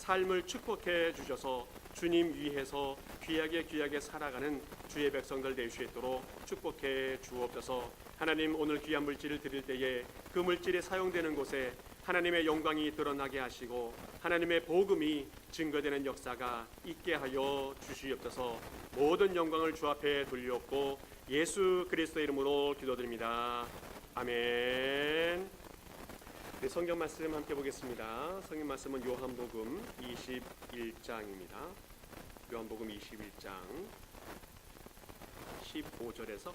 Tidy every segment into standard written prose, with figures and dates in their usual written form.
삶을 축복해 주셔서 주님 위해서 귀하게 살아가는 주의 백성들 될 수 있도록 축복해 주옵소서. 하나님, 오늘 귀한 물질을 드릴 때에 그 물질이 사용되는 곳에 하나님의 영광이 드러나게 하시고 하나님의 복음이 증거되는 역사가 있게 하여 주시옵소서. 모든 영광을 주 앞에 돌리옵고 예수 그리스도의 이름으로 기도드립니다. 아멘. 네, 성경 말씀 함께 보겠습니다. 성경 말씀은 요한복음 21장입니다. 요한복음 21장 15절에서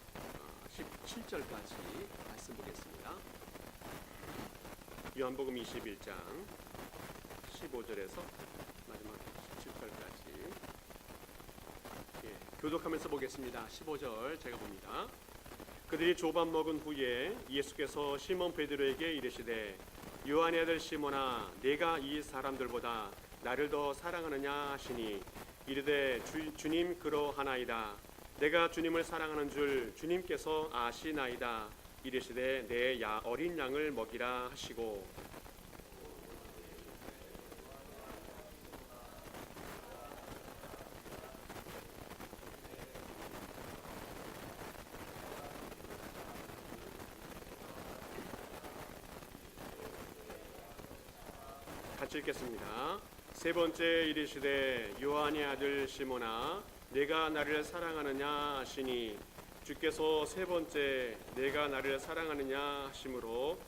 17절까지 말씀 보겠습니다. 요한복음 21장 15절에서 마지막 17절까지 교독하면서 보겠습니다. 15절 제가 봅니다. 그들이 조밥 먹은 후에 예수께서 시몬 베드로에게 이르시되 요한의 아들 시몬아, 내가 이 사람들보다 나를 더 사랑하느냐 하시니 이르되 주님 그러하나이다. 내가 주님을 사랑하는 줄 주님께서 아시나이다. 이르시되 내 어린 양을 먹이라 하시고 같이 읽겠습니다. 세 번째 이르시되 요한의 아들 시몬아, 내가 나를 사랑하느냐 하시니 주께서 세 번째 내가 나를 사랑하느냐 하심으로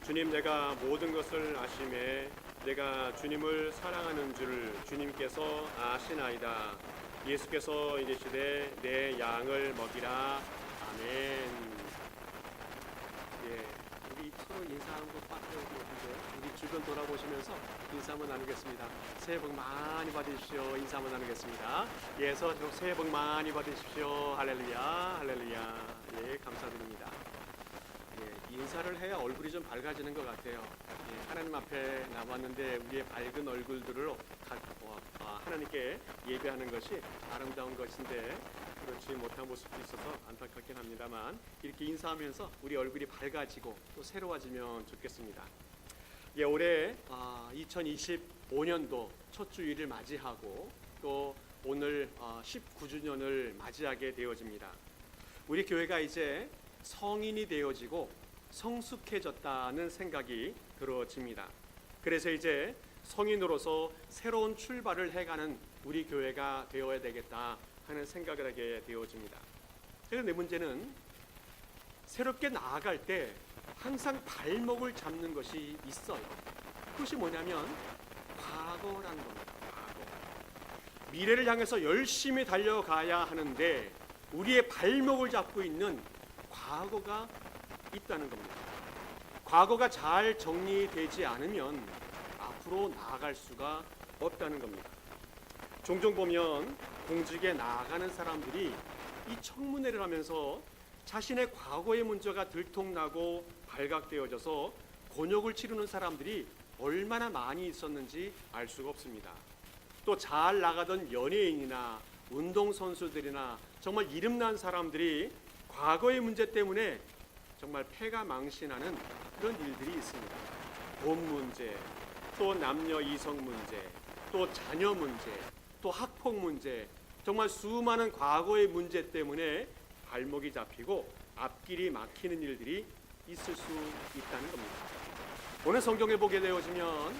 주님, 내가 모든 것을 아심에 내가 주님을 사랑하는 줄 주님께서 아시나이다. 예수께서 이르시되 내 양을 먹이라. 아멘. 우리 서로 인사하는 거 빠져야 되는데 우리 주변 돌아보시면서 인사 한번 나누겠습니다. 새해 복 많이 받으십시오. 인사 한번 나누겠습니다. 서로 새해 복 많이 받으십시오. 할렐루야, 할렐루야. 감사드립니다. 인사를 해야 얼굴이 좀 밝아지는 것 같아요. 하나님 앞에 나왔는데 우리의 밝은 얼굴들을 하나님께 예배하는 것이 아름다운 것인데 그렇지 못한 모습도 있어서 안타깝긴 합니다만 이렇게 인사하면서 우리 얼굴이 밝아지고 또 새로워지면 좋겠습니다. 올해 2025년도 첫 주일을 맞이하고 또 오늘 19주년을 맞이하게 되어집니다. 우리 교회가 이제 성인이 되어지고 성숙해졌다는 생각이 들어집니다. 그래서 이제 성인으로서 새로운 출발을 해가는 우리 교회가 되어야 되겠다 하는 생각을 하게 되어집니다. 그런데 문제는 새롭게 나아갈 때 항상 발목을 잡는 것이 있어요. 그것이 뭐냐면 과거라는 겁니다. 과거. 미래를 향해서 열심히 달려가야 하는데 우리의 발목을 잡고 있는 과거가 있다는 겁니다. 과거가 잘 정리되지 않으면 앞으로 나아갈 수가 없다는 겁니다. 종종 보면 공직에 나아가는 사람들이 이 청문회를 하면서 자신의 과거의 문제가 들통나고 발각되어져서 곤욕을 치르는 사람들이 얼마나 많이 있었는지 알 수가 없습니다. 또 잘 나가던 연예인이나 운동선수들이나 정말 이름난 사람들이 과거의 문제 때문에 정말 패가 망신하는 그런 일들이 있습니다. 돈 문제, 또 남녀 이성 문제, 또 자녀 문제, 또 학폭 문제, 정말 수많은 과거의 문제 때문에 발목이 잡히고 앞길이 막히는 일들이 있을 수 있다는 겁니다. 오늘 성경에 보게 되어지면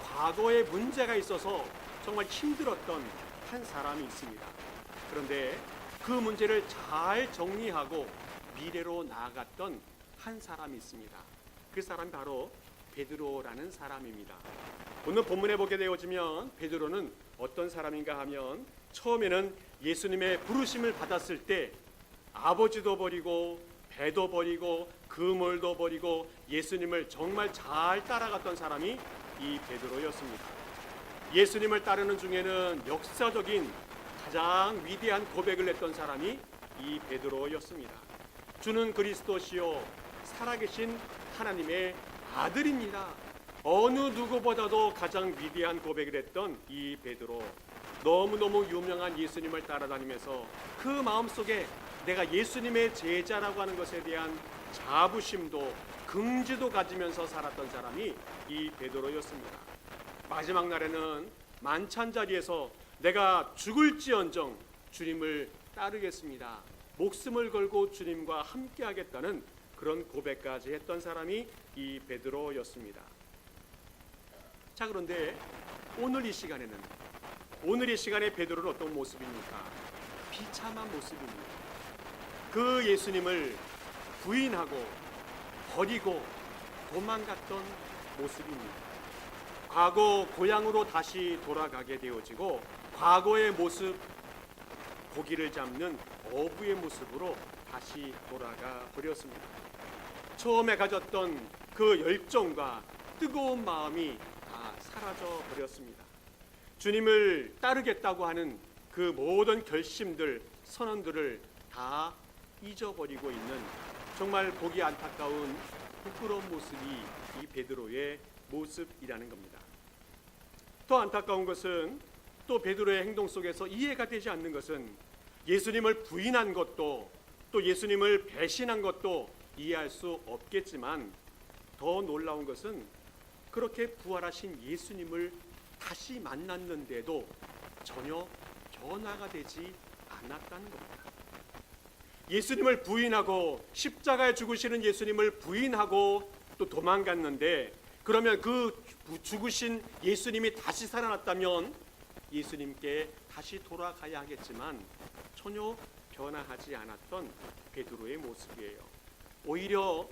과거에 문제가 있어서 정말 힘들었던 한 사람이 있습니다. 그런데 그 문제를 잘 정리하고 미래로 나아갔던 한 사람이 있습니다. 그 사람이 바로 베드로라는 사람입니다. 오늘 본문에 보게 되어지면 베드로는 어떤 사람인가 하면 처음에는 예수님의 부르심을 받았을 때 아버지도 버리고 배도 버리고 그물도 버리고 예수님을 정말 잘 따라갔던 사람이 이 베드로였습니다. 예수님을 따르는 중에는 역사적인 가장 위대한 고백을 했던 사람이 이 베드로였습니다. 주는 그리스도시요 살아계신 하나님의 아들입니다. 어느 누구보다도 가장 위대한 고백을 했던 이 베드로, 너무너무 유명한 예수님을 따라다니면서 그 마음속에 내가 예수님의 제자라고 하는 것에 대한 자부심도 긍지도 가지면서 살았던 사람이 이 베드로였습니다. 마지막 날에는 만찬 자리에서 내가 죽을지언정 주님을 따르겠습니다, 목숨을 걸고 주님과 함께 하겠다는 그런 고백까지 했던 사람이 이 베드로였습니다. 자, 그런데 오늘 이 시간에 베드로는 어떤 모습입니까? 비참한 모습입니다. 그 예수님을 부인하고 버리고 도망갔던 모습입니다. 과거 고향으로 다시 돌아가게 되어지고 과거의 모습, 고기를 잡는 어부의 모습으로 다시 돌아가 버렸습니다. 처음에 가졌던 그 열정과 뜨거운 마음이 다 사라져 버렸습니다. 주님을 따르겠다고 하는 그 모든 결심들, 선언들을 다 잊어버리고 있는 정말 보기 안타까운 부끄러운 모습이 이 베드로의 모습이라는 겁니다. 더 안타까운 것은, 또 베드로의 행동 속에서 이해가 되지 않는 것은, 예수님을 부인한 것도 또 예수님을 배신한 것도 이해할 수 없겠지만, 더 놀라운 것은 그렇게 부활하신 예수님을 다시 만났는데도 전혀 변화가 되지 않았다는 겁니다. 예수님을 부인하고 십자가에 죽으시는 예수님을 부인하고 또 도망갔는데, 그러면 그 죽으신 예수님이 다시 살아났다면 예수님께 다시 돌아가야 하겠지만 전혀 변화하지 않았던 베드로의 모습이에요. 오히려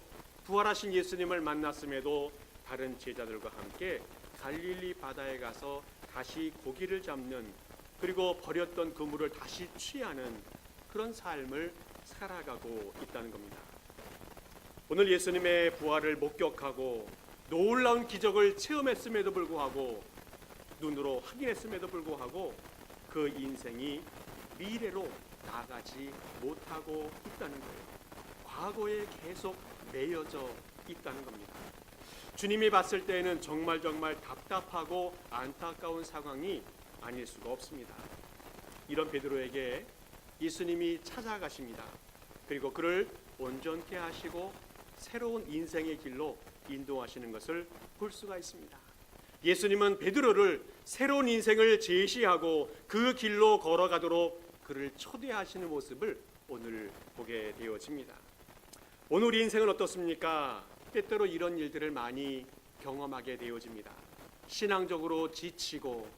부활하신 예수님을 만났음에도 다른 제자들과 함께 갈릴리 바다에 가서 다시 고기를 잡는, 그리고 버렸던 그물을 다시 취하는 그런 삶을 살아가고 있다는 겁니다. 오늘 예수님의 부활을 목격하고 놀라운 기적을 체험했음에도 불구하고, 눈으로 확인했음에도 불구하고 그 인생이 미래로 나아가지 못하고 있다는 거예요. 과거에 계속 매여져 있다는 겁니다. 주님이 봤을 때에는 정말 답답하고 안타까운 상황이 아닐 수가 없습니다. 이런 베드로에게 예수님이 찾아가십니다. 그리고 그를 온전케 하시고 새로운 인생의 길로 인도하시는 것을 볼 수가 있습니다. 예수님은 베드로를 새로운 인생을 제시하고 그 길로 걸어가도록 그를 초대하시는 모습을 오늘 보게 되어집니다. 오늘 우리 인생은 어떻습니까? 때때로 이런 일들을 많이 경험하게 되어집니다. 신앙적으로 지치고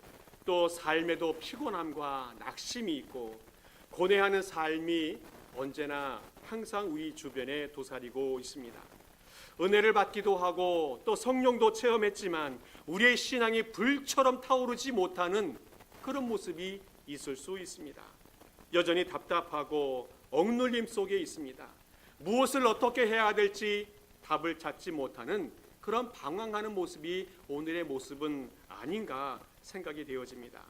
또 삶에도 피곤함과 낙심이 있고 고뇌하는 삶이 언제나 항상 우리 주변에 도사리고 있습니다. 은혜를 받기도 하고 또 성령도 체험했지만 우리의 신앙이 불처럼 타오르지 못하는 그런 모습이 있을 수 있습니다. 여전히 답답하고 억눌림 속에 있습니다. 무엇을 어떻게 해야 될지 답을 찾지 못하는 그런 방황하는 모습이 오늘의 모습은 아닌가 생각이 되어집니다.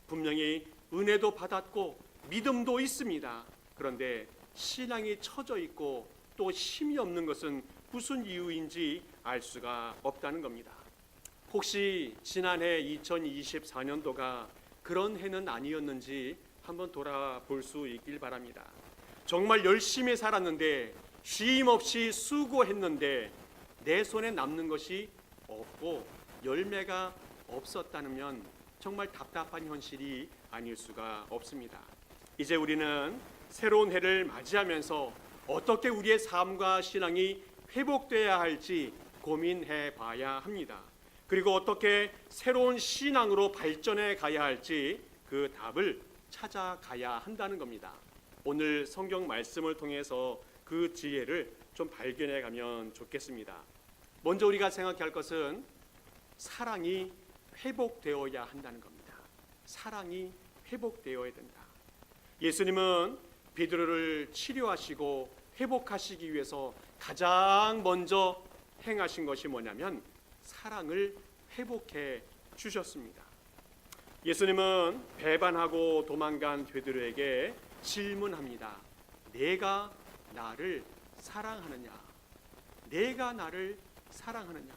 분명히 은혜도 받았고 믿음도 있습니다. 그런데 신앙이 처져 있고 또 힘이 없는 것은 무슨 이유인지 알 수가 없다는 겁니다. 혹시 지난해 2024년도가 그런 해는 아니었는지 한번 돌아볼 수 있길 바랍니다. 정말 열심히 살았는데 쉼 없이 수고했는데 내 손에 남는 것이 없고 열매가 없었다면 정말 답답한 현실이 아닐 수가 없습니다. 이제 우리는 새로운 해를 맞이하면서 어떻게 우리의 삶과 신앙이 회복돼야 할지 고민해 봐야 합니다. 그리고 어떻게 새로운 신앙으로 발전해 가야 할지 그 답을 찾아가야 한다는 겁니다. 오늘 성경 말씀을 통해서 그 지혜를 좀 발견해 가면 좋겠습니다. 먼저 우리가 생각할 것은 사랑이 회복되어야 한다는 겁니다. 사랑이 회복되어야 된다. 예수님은 베드로를 치료하시고 회복하시기 위해서 가장 먼저 행하신 것이 뭐냐면 사랑을 회복해 주셨습니다. 예수님은 배반하고 도망간 베드로에게 질문합니다. 내가 나를 사랑하느냐? 내가 나를 사랑하느냐?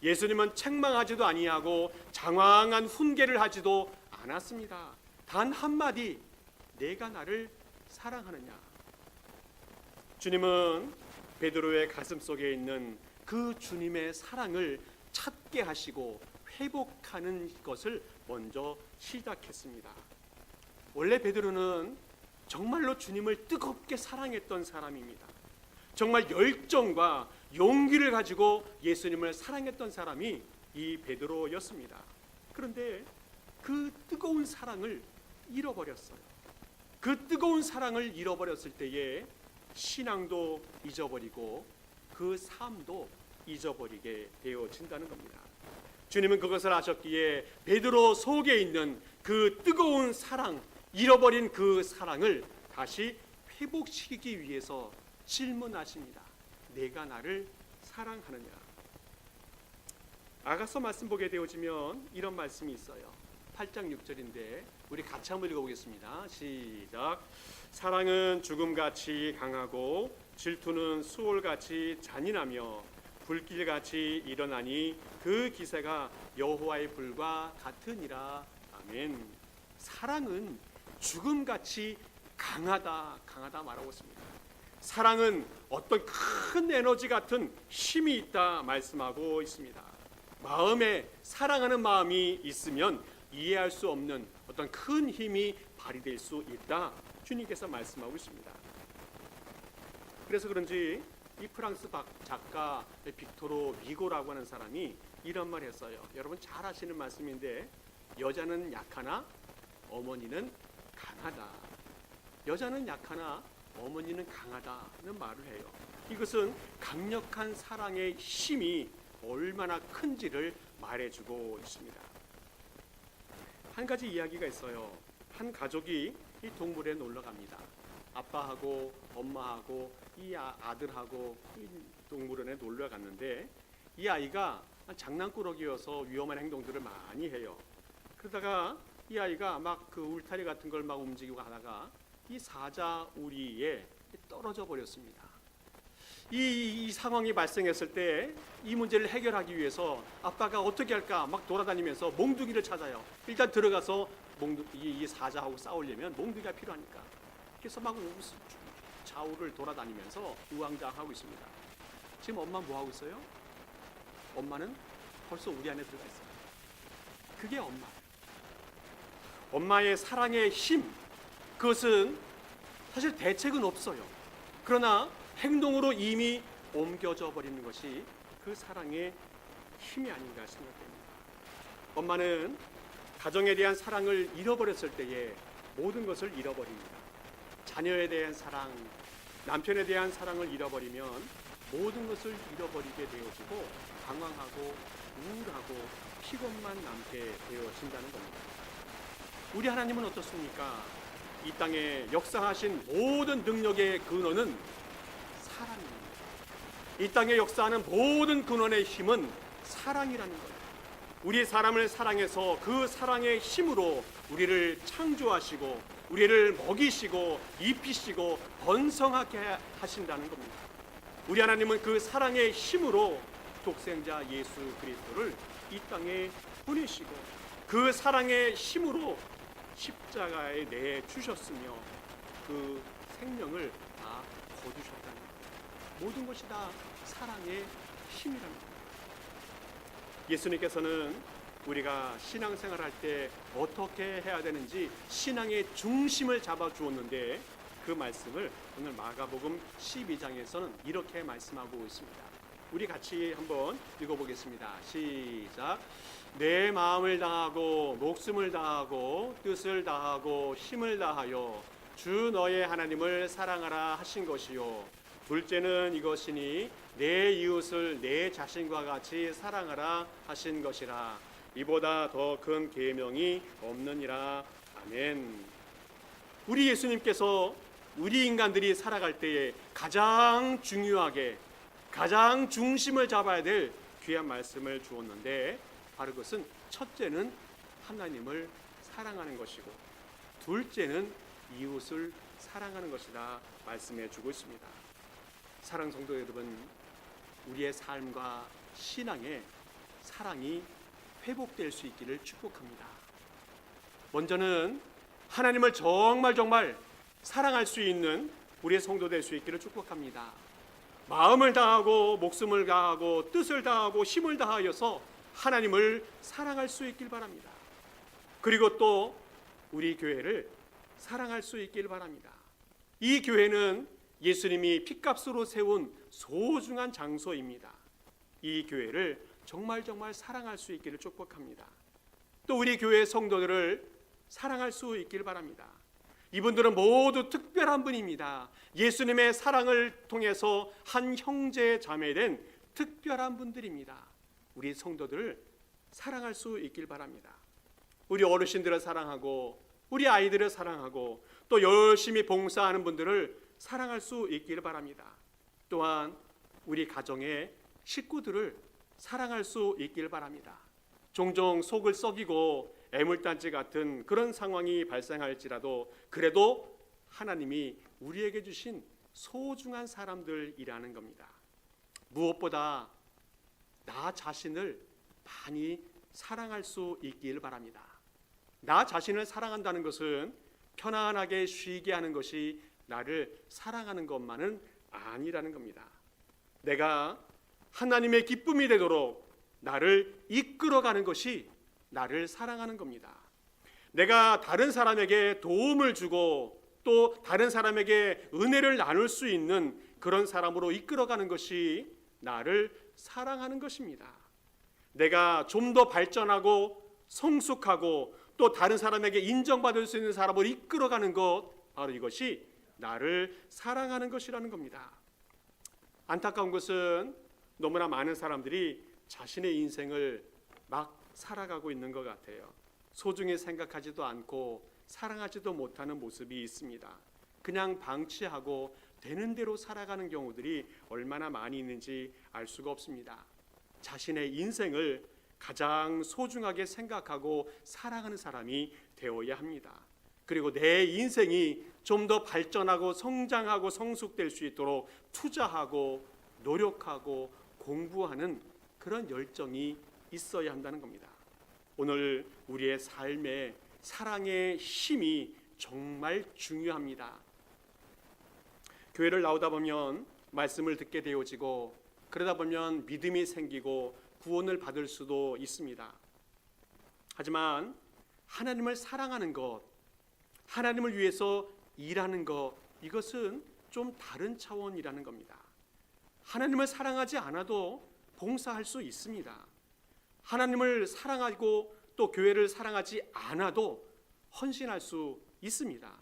예수님은 책망하지도 아니하고 장황한 훈계를 하지도 않았습니다. 단 한마디, 내가 나를 사랑하느냐? 주님은 베드로의 가슴 속에 있는 그 주님의 사랑을 찾게 하시고 회복하는 것을 먼저 시작했습니다. 원래 베드로는 정말로 주님을 뜨겁게 사랑했던 사람입니다. 정말 열정과 용기를 가지고 예수님을 사랑했던 사람이 이 베드로였습니다. 그런데 그 뜨거운 사랑을 잃어버렸어요. 그 뜨거운 사랑을 잃어버렸을 때에 신앙도 잊어버리고 그 삶도 잊어버리게 되어진다는 겁니다. 주님은 그것을 아셨기에 베드로 속에 있는 그 뜨거운 사랑, 잃어버린 그 사랑을 다시 회복시키기 위해서 질문하십니다. 내가 나를 사랑하느냐? 아가서 말씀 보게 되어지면 이런 말씀이 있어요. 8장 6절인데 우리 같이 한번 읽어보겠습니다. 시작. 사랑은 죽음같이 강하고 질투는 수월같이 잔인하며 불길같이 일어나니 그 기세가 여호와의 불과 같으니라. 아멘. 사랑은 죽음같이 강하다 말하고 있습니다. 사랑은 어떤 큰 에너지 같은 힘이 있다 말씀하고 있습니다. 마음에 사랑하는 마음이 있으면 이해할 수 없는 어떤 큰 힘이 발휘될 수 있다 주님께서 말씀하고 있습니다. 그래서 그런지 이 프랑스 작가 빅토르 위고라고 하는 사람이 이런 말을 했어요. 여러분 잘 아시는 말씀인데 여자는 약하나 어머니는 강하다. 여자는 약하나 어머니는 강하다는 말을 해요. 이것은 강력한 사랑의 힘이 얼마나 큰지를 말해주고 있습니다. 한 가지 이야기가 있어요. 한 가족이 이 동물에 놀러 갑니다. 아빠하고 엄마하고 이 아들하고 이 동물원에 놀러 갔는데 이 아이가 장난꾸러기여서 위험한 행동들을 많이 해요. 그러다가 이 아이가 막 그 울타리 같은 걸 막 움직이고 하다가 이 사자 우리에 떨어져 버렸습니다. 이 상황이 발생했을 때 이 문제를 해결하기 위해서 아빠가 어떻게 할까 막 돌아다니면서 몽둥이를 찾아요. 일단 들어가서 이 사자하고 싸우려면 몽둥이가 필요하니까. 그래서 막 좌우를 돌아다니면서 우왕좌왕하고 있습니다. 지금 엄마 뭐 하고 있어요? 엄마는 벌써 우리 안에 들어가 있어요. 그게 엄마. 엄마의 사랑의 힘, 그것은 사실 대책은 없어요. 그러나 행동으로 이미 옮겨져 버리는 것이 그 사랑의 힘이 아닌가 생각됩니다. 엄마는 가정에 대한 사랑을 잃어버렸을 때에 모든 것을 잃어버립니다. 자녀에 대한 사랑, 남편에 대한 사랑을 잃어버리면 모든 것을 잃어버리게 되어지고 방황하고 우울하고 피곤만 남게 되어진다는 겁니다. 우리 하나님은 어떻습니까? 이 땅에 역사하신 모든 능력의 근원은 사랑입니다. 이 땅에 역사하는 모든 근원의 힘은 사랑이라는 거예요. 우리 사람을 사랑해서 그 사랑의 힘으로 우리를 창조하시고 우리를 먹이시고 입히시고 번성하게 하신다는 겁니다. 우리 하나님은 그 사랑의 힘으로 독생자 예수 그리스도를 이 땅에 보내시고 그 사랑의 힘으로 십자가에 내주셨으며 그 생명을 다 거두셨다는 것. 모든 것이 다 사랑의 힘이라는 것. 예수님께서는 우리가 신앙생활할 때 어떻게 해야 되는지 신앙의 중심을 잡아주었는데 그 말씀을 오늘 마가복음 12장에서는 이렇게 말씀하고 있습니다. 우리 같이 한번 읽어보겠습니다. 시작. 내 마음을 다하고 목숨을 다하고 뜻을 다하고 힘을 다하여 주 너의 하나님을 사랑하라 하신 것이요. 둘째는 이것이니 내 이웃을 내 자신과 같이 사랑하라 하신 것이라. 이보다 더 큰 계명이 없느니라. 아멘. 우리 예수님께서 우리 인간들이 살아갈 때에 가장 중요하게 가장 중심을 잡아야 될 귀한 말씀을 주었는데 바로 그것은 첫째는 하나님을 사랑하는 것이고 둘째는 이웃을 사랑하는 것이다 말씀해 주고 있습니다. 사랑 성도 여러분, 우리의 삶과 신앙에 사랑이 회복될 수 있기를 축복합니다. 먼저는 하나님을 정말 사랑할 수 있는 우리의 성도 될 수 있기를 축복합니다. 마음을 다하고 목숨을 다하고 뜻을 다하고 힘을 다하여서 하나님을 사랑할 수 있길 바랍니다. 그리고 또 우리 교회를 사랑할 수 있길 바랍니다. 이 교회는 예수님이 핏값으로 세운 소중한 장소입니다. 이 교회를 정말 사랑할 수 있기를 축복합니다. 또 우리 교회 성도들을 사랑할 수 있길 바랍니다. 이분들은 모두 특별한 분입니다. 예수님의 사랑을 통해서 한 형제 자매된 특별한 분들입니다. 우리 성도들을 사랑할 수 있길 바랍니다. 우리 어르신들을 사랑하고 우리 아이들을 사랑하고 또 열심히 봉사하는 분들을 사랑할 수 있길 바랍니다. 또한 우리 가정의 식구들을 사랑할 수 있길 바랍니다. 종종 속을 썩이고 애물단지 같은 그런 상황이 발생할지라도 그래도 하나님이 우리에게 주신 소중한 사람들이라는 겁니다. 무엇보다 나 자신을 많이 사랑할 수 있길 바랍니다. 나 자신을 사랑한다는 것은 편안하게 쉬게 하는 것이 나를 사랑하는 것만은 아니라는 겁니다. 내가 하나님의 기쁨이 되도록 나를 이끌어가는 것이 나를 사랑하는 겁니다. 내가 다른 사람에게 도움을 주고 또 다른 사람에게 은혜를 나눌 수 있는 그런 사람으로 이끌어가는 것이 나를 사랑하는 것입니다. 내가 좀 더 발전하고 성숙하고 또 다른 사람에게 인정받을 수 있는 사람으로 이끌어가는 것, 바로 이것이 나를 사랑하는 것이라는 겁니다. 안타까운 것은 너무나 많은 사람들이 자신의 인생을 막 살아가고 있는 것 같아요. 소중히 생각하지도 않고 사랑하지도 못하는 모습이 있습니다. 그냥 방치하고 되는 대로 살아가는 경우들이 얼마나 많이 있는지 알 수가 없습니다. 자신의 인생을 가장 소중하게 생각하고 사랑하는 사람이 되어야 합니다. 그리고 내 인생이 좀 더 발전하고 성장하고 성숙될 수 있도록 투자하고 노력하고 공부하는 그런 열정이 있어야 한다는 겁니다. 오늘 우리의 삶에 사랑의 힘이 정말 중요합니다. 교회를 나오다 보면 말씀을 듣게 되어지고 그러다 보면 믿음이 생기고 구원을 받을 수도 있습니다. 하지만 하나님을 사랑하는 것, 하나님을 위해서 일하는 것, 이것은 좀 다른 차원이라는 겁니다. 하나님을 사랑하지 않아도 봉사할 수 있습니다. 하나님을 사랑하고 또 교회를 사랑하지 않아도 헌신할 수 있습니다.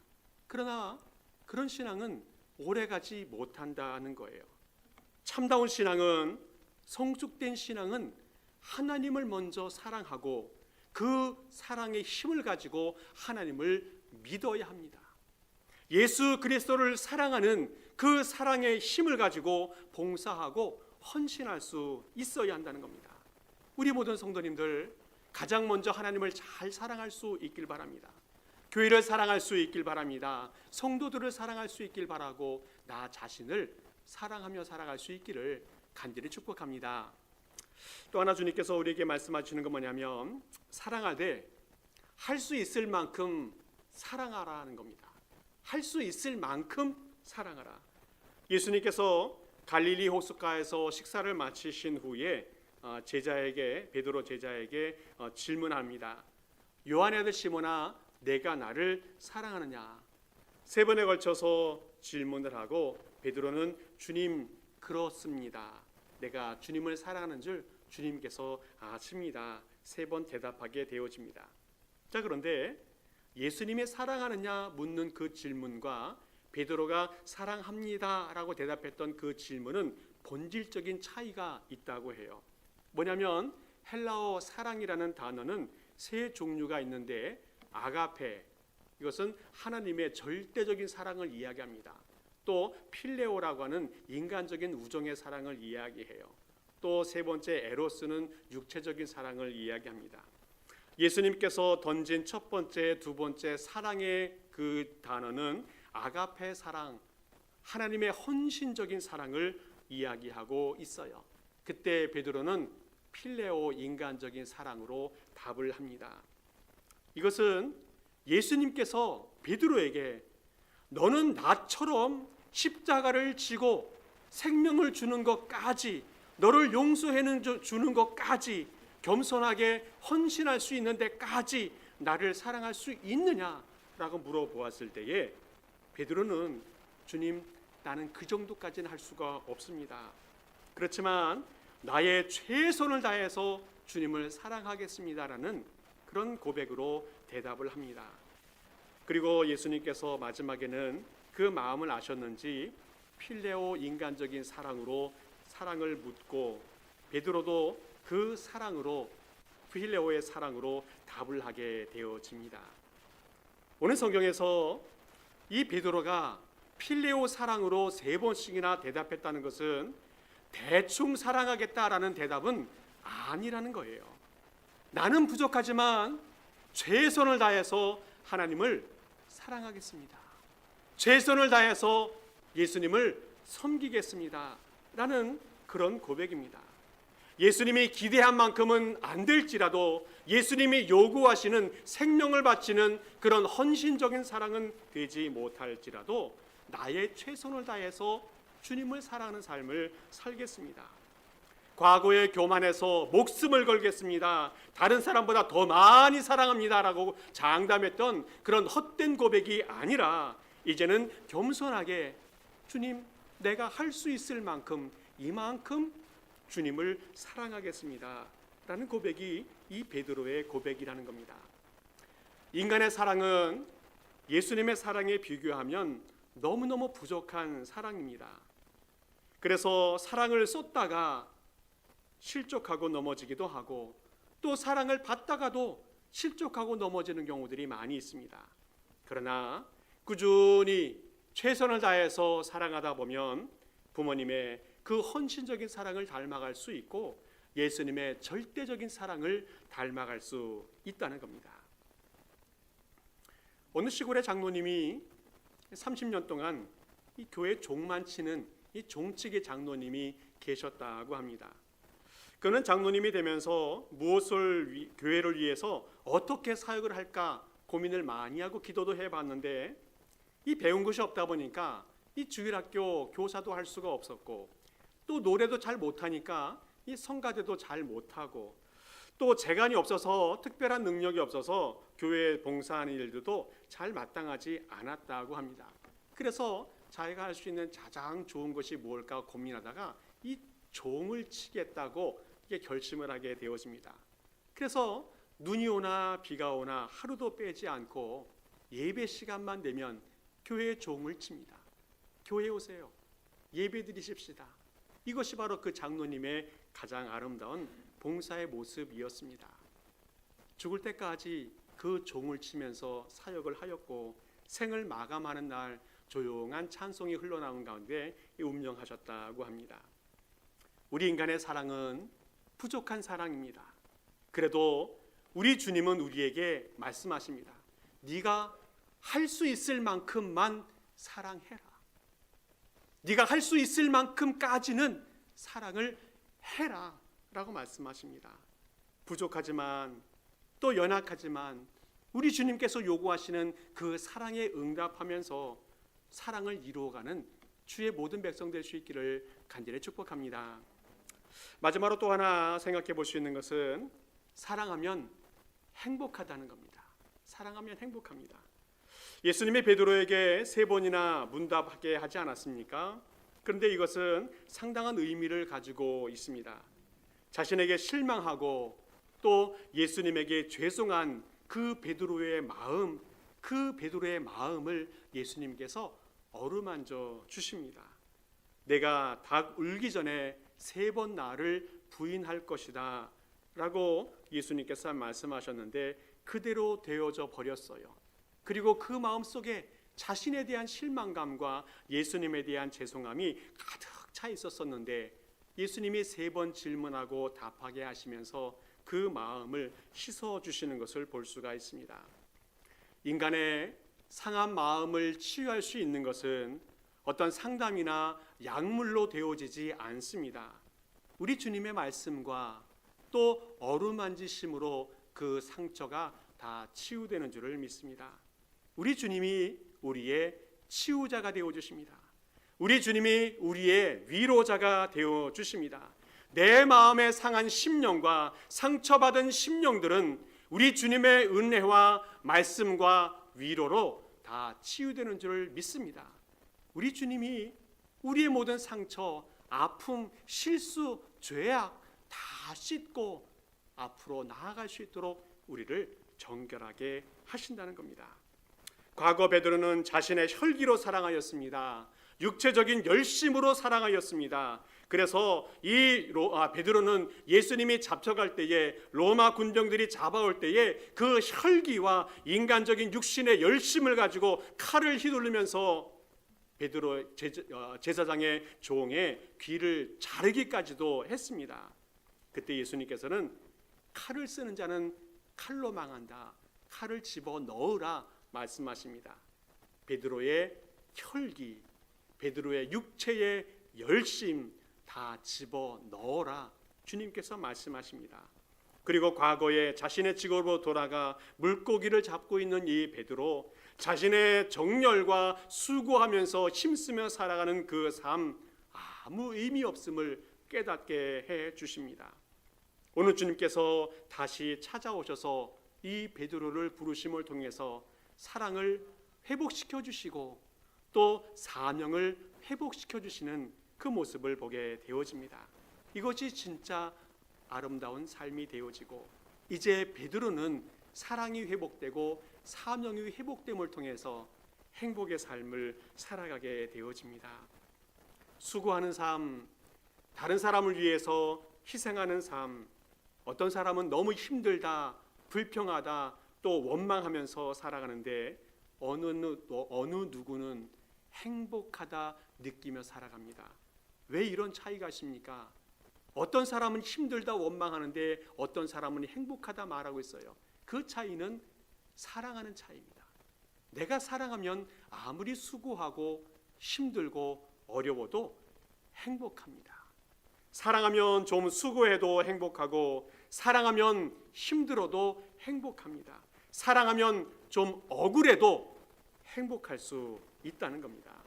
그러나 그런 신앙은 오래가지 못한다는 거예요. 참다운 신앙은, 성숙된 신앙은 하나님을 먼저 사랑하고 그 사랑의 힘을 가지고 하나님을 믿어야 합니다. 예수 그리스도를 사랑하는 그 사랑의 힘을 가지고 봉사하고 헌신할 수 있어야 한다는 겁니다. 우리 모든 성도님들 가장 먼저 하나님을 잘 사랑할 수 있길 바랍니다. 교회를 사랑할 수 있길 바랍니다. 성도들을 사랑할 수 있길 바라고 나 자신을 사랑하며 살아갈 수 있기를 간절히 축복합니다. 또 하나 주님께서 우리에게 말씀하시는 건 뭐냐면 사랑하되 할 수 있을 만큼 사랑하라는 겁니다. 할 수 있을 만큼 사랑하라. 예수님께서 갈릴리 호숫가에서 식사를 마치신 후에 베드로 제자에게 질문합니다. 요한의 아들 시몬아, 내가 나를 사랑하느냐? 3번에 걸쳐서 질문을 하고 베드로는 주님, 그렇습니다. 내가 주님을 사랑하는 줄 주님께서 아십니다. 3번 대답하게 되어집니다. 자, 그런데 예수님이 사랑하느냐 묻는 그 질문과 베드로가 사랑합니다라고 대답했던 그 질문은 본질적인 차이가 있다고 해요. 뭐냐면 헬라어 사랑이라는 단어는 3 종류가 있는데 아가페, 이것은 하나님의 절대적인 사랑을 이야기합니다. 또 필레오라고 하는 인간적인 우정의 사랑을 이야기해요. 또 3번째 에로스는 육체적인 사랑을 이야기합니다. 예수님께서 던진 첫 번째, 두 번째 사랑의 그 단어는 아가페 사랑, 하나님의 헌신적인 사랑을 이야기하고 있어요. 그때 베드로는 필레오, 인간적인 사랑으로 답을 합니다. 이것은 예수님께서 베드로에게 너는 나처럼 십자가를 지고 생명을 주는 것까지, 너를 용서해 주는 것까지, 겸손하게 헌신할 수 있는 데까지 나를 사랑할 수 있느냐라고 물어보았을 때에 베드로는 주님, 나는 그 정도까지는 할 수가 없습니다. 그렇지만 나의 최선을 다해서 주님을 사랑하겠습니다라는 그런 고백으로 대답을 합니다. 그리고 예수님께서 마지막에는 그 마음을 아셨는지 필레오 인간적인 사랑으로 사랑을 묻고 베드로도 그 사랑으로, 필레오의 사랑으로 답을 하게 되어집니다. 오늘 성경에서 이 베드로가 필레오 사랑으로 3번씩이나 대답했다는 것은 대충 사랑하겠다라는 대답은 아니라는 거예요. 나는 부족하지만 최선을 다해서 하나님을 사랑하겠습니다. 최선을 다해서 예수님을 섬기겠습니다 라는 그런 고백입니다. 예수님이 기대한 만큼은 안 될지라도 예수님이 요구하시는 생명을 바치는 그런 헌신적인 사랑은 되지 못할지라도 나의 최선을 다해서 주님을 사랑하는 삶을 살겠습니다. 과거에 교만해서 목숨을 걸겠습니다, 다른 사람보다 더 많이 사랑합니다라고 장담했던 그런 헛된 고백이 아니라 이제는 겸손하게 주님, 내가 할 수 있을 만큼 이만큼 주님을 사랑하겠습니다 라는 고백이 이 베드로의 고백이라는 겁니다. 인간의 사랑은 예수님의 사랑에 비교하면 너무너무 부족한 사랑입니다. 그래서 사랑을 쏟다가 실족하고 넘어지기도 하고 또 사랑을 받다가도 실족하고 넘어지는 경우들이 많이 있습니다. 그러나 꾸준히 최선을 다해서 사랑하다 보면 부모님의 그 헌신적인 사랑을 닮아갈 수 있고 예수님의 절대적인 사랑을 닮아갈 수 있다는 겁니다. 어느 시골의 장로님이 30년 동안 이 교회 종만 치는 이 종치기 장로님이 계셨다고 합니다. 그는 장로님이 되면서 무엇을 교회를 위해서 어떻게 사역을 할까 고민을 많이 하고 기도도 해봤는데 이 배운 것이 없다 보니까 이 주일학교 교사도 할 수가 없었고 또 노래도 잘 못하니까 이 성가대도 잘 못하고 또 재간이 없어서 특별한 능력이 없어서 교회 봉사하는 일들도 잘 마땅하지 않았다고 합니다. 그래서 자기가 할 수 있는 가장 좋은 것이 뭘까 고민하다가 이 종을 치겠다고 이게 결심을 하게 되어집니다. 그래서 눈이 오나 비가 오나 하루도 빼지 않고 예배 시간만 되면 교회에 종을 칩니다. 교회에 오세요. 예배 드리십시다. 이것이 바로 그 장로님의 가장 아름다운 봉사의 모습이었습니다. 죽을 때까지 그 종을 치면서 사역을 하였고 생을 마감하는 날 조용한 찬송이 흘러나온 가운데 운명하셨다고 합니다. 우리 인간의 사랑은 부족한 사랑입니다. 그래도 우리 주님은 우리에게 말씀하십니다. 네가 할 수 있을 만큼만 사랑해라. 네가 할 수 있을 만큼까지는 사랑을 해라 라고 말씀하십니다. 부족하지만 또 연약하지만 우리 주님께서 요구하시는 그 사랑에 응답하면서 사랑을 이루어가는 주의 모든 백성 될 수 있기를 간절히 축복합니다. 마지막으로 또 하나 생각해 볼 수 있는 것은 사랑하면 행복하다는 겁니다. 사랑하면 행복합니다. 예수님이 베드로에게 3번이나 문답하게 하지 않았습니까? 그런데 이것은 상당한 의미를 가지고 있습니다. 자신에게 실망하고 또 예수님에게 죄송한 그 베드로의 마음, 그 베드로의 마음을 예수님께서 어루만져 주십니다. 내가 닭 울기 전에 3번 나를 부인할 것이다 라고 예수님께서 말씀하셨는데 그대로 되어져 버렸어요. 그리고 그 마음속에 자신에 대한 실망감과 예수님에 대한 죄송함이 가득 차 있었었는데 예수님이 3번 질문하고 답하게 하시면서 그 마음을 씻어주시는 것을 볼 수가 있습니다. 인간의 상한 마음을 치유할 수 있는 것은 어떤 상담이나 약물로 되어지지 않습니다. 우리 주님의 말씀과 또 어루만지심으로 그 상처가 다 치유되는 줄을 믿습니다. 우리 주님이 우리의 치유자가 되어주십니다. 우리 주님이 우리의 위로자가 되어 주십니다. 내 마음에 상한 심령과 상처받은 심령들은 우리 주님의 은혜와 말씀과 위로로 다 치유되는 줄 믿습니다. 우리 주님이 우리의 모든 상처, 아픔, 실수, 죄악 다 씻고 앞으로 나아갈 수 있도록 우리를 정결하게 하신다는 겁니다. 과거 베드로는 자신의 혈기로 사랑하였습니다. 육체적인 열심으로 사랑하였습니다. 그래서 베드로는 예수님이 잡혀갈 때에, 로마 군병들이 잡아올 때에 그 혈기와 인간적인 육신의 열심을 가지고 칼을 휘두르면서 베드로 제사장의 종의 귀를 자르기까지도 했습니다. 그때 예수님께서는 칼을 쓰는 자는 칼로 망한다, 칼을 집어 넣으라 말씀하십니다. 베드로의 혈기, 베드로의 육체의 열심 다 집어 넣어라 주님께서 말씀하십니다. 그리고 과거에 자신의 직업으로 돌아가 물고기를 잡고 있는 이 베드로, 자신의 정열과 수고하면서 힘쓰며 살아가는 그 삶 아무 의미 없음을 깨닫게 해 주십니다. 오늘 주님께서 다시 찾아오셔서 이 베드로를 부르심을 통해서 사랑을 회복시켜 주시고 또 사명을 회복시켜 주시는 그 모습을 보게 되어집니다. 이것이 진짜 아름다운 삶이 되어지고, 이제 베드로는 사랑이 회복되고 사명이 회복됨을 통해서 행복의 삶을 살아가게 되어집니다. 수고하는 삶, 다른 사람을 위해서 희생하는 삶, 어떤 사람은 너무 힘들다, 불평하다, 또 원망하면서 살아가는데 어느 누구는 행복하다 느끼며 살아갑니다. 왜 이런 차이가 있습니까? 어떤 사람은 힘들다 원망하는데 어떤 사람은 행복하다 말하고 있어요. 그 차이는 사랑하는 차이입니다. 내가 사랑하면 아무리 수고하고 힘들고 어려워도 행복합니다. 사랑하면 좀 수고해도 행복하고, 사랑하면 힘들어도 행복합니다. 사랑하면 좀 억울해도 행복할 수 있다는 겁니다.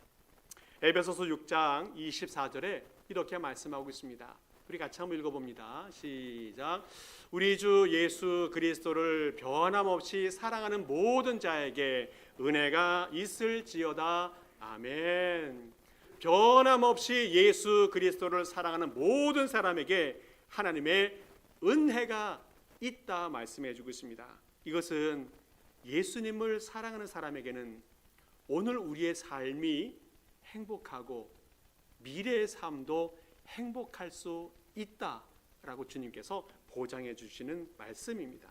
에베소서 6장 24절에 이렇게 말씀하고 있습니다. 우리 같이 한번 읽어봅니다. 시작. 우리 주 예수 그리스도를 변함없이 사랑하는 모든 자에게 은혜가 있을지어다. 아멘. 변함없이 예수 그리스도를 사랑하는 모든 사람에게 하나님의 은혜가 있다 말씀해 주고 있습니다. 이것은 예수님을 사랑하는 사람에게는 오늘 우리의 삶이 행복하고 미래의 삶도 행복할 수 있다라고 주님께서 보장해 주시는 말씀입니다.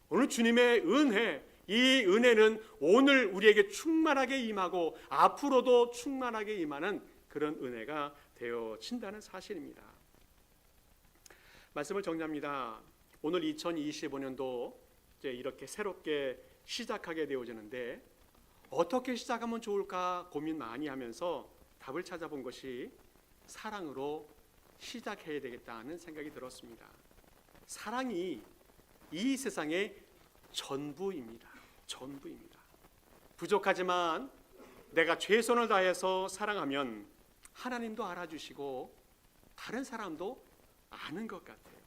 오늘 주님의 은혜, 이 은혜는 오늘 우리에게 충만하게 임하고 앞으로도 충만하게 임하는 그런 은혜가 되어진다는 사실입니다. 말씀을 정리합니다. 오늘 2025년도 이제 이렇게 새롭게 시작하게 되어지는데 어떻게 시작하면 좋을까 고민 많이 하면서 답을 찾아본 것이 사랑으로 시작해야 되겠다는 생각이 들었습니다. 사랑이 이 세상의 전부입니다. 전부입니다. 부족하지만 내가 최선을 다해서 사랑하면 하나님도 알아주시고 다른 사람도 아는 것 같아요.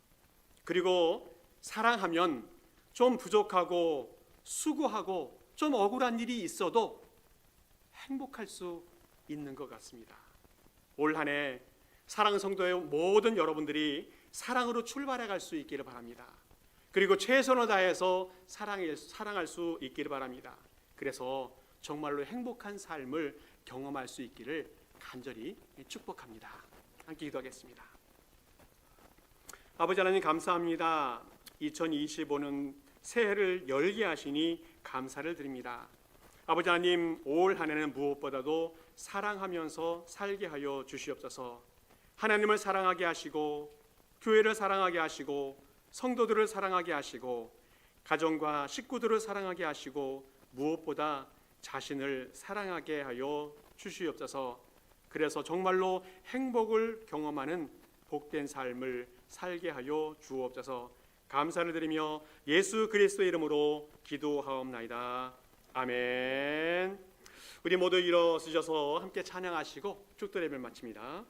그리고 사랑하면 좀 부족하고 수고하고 좀 억울한 일이 있어도 행복할 수 있는 것 같습니다. 올 한 해 사랑 성도의 모든 여러분들이 사랑으로 출발해 갈 수 있기를 바랍니다. 그리고 최선을 다해서 사랑할 수 있기를 바랍니다. 그래서 정말로 행복한 삶을 경험할 수 있기를 간절히 축복합니다. 함께 기도하겠습니다. 아버지 하나님 감사합니다. 2025년 새해를 열게 하시니 감사를 드립니다. 아버지 하나님, 올 한 해는 무엇보다도 사랑하면서 살게 하여 주시옵소서. 하나님을 사랑하게 하시고 교회를 사랑하게 하시고 성도들을 사랑하게 하시고 가정과 식구들을 사랑하게 하시고 무엇보다 자신을 사랑하게 하여 주시옵소서. 그래서 정말로 행복을 경험하는 복된 삶을 살게 하여 주옵소서. 감사를 드리며 예수 그리스도의 이름으로 기도하옵나이다. 아멘. 우리 모두 일어서셔서 함께 찬양하시고 축도 예배를 마칩니다.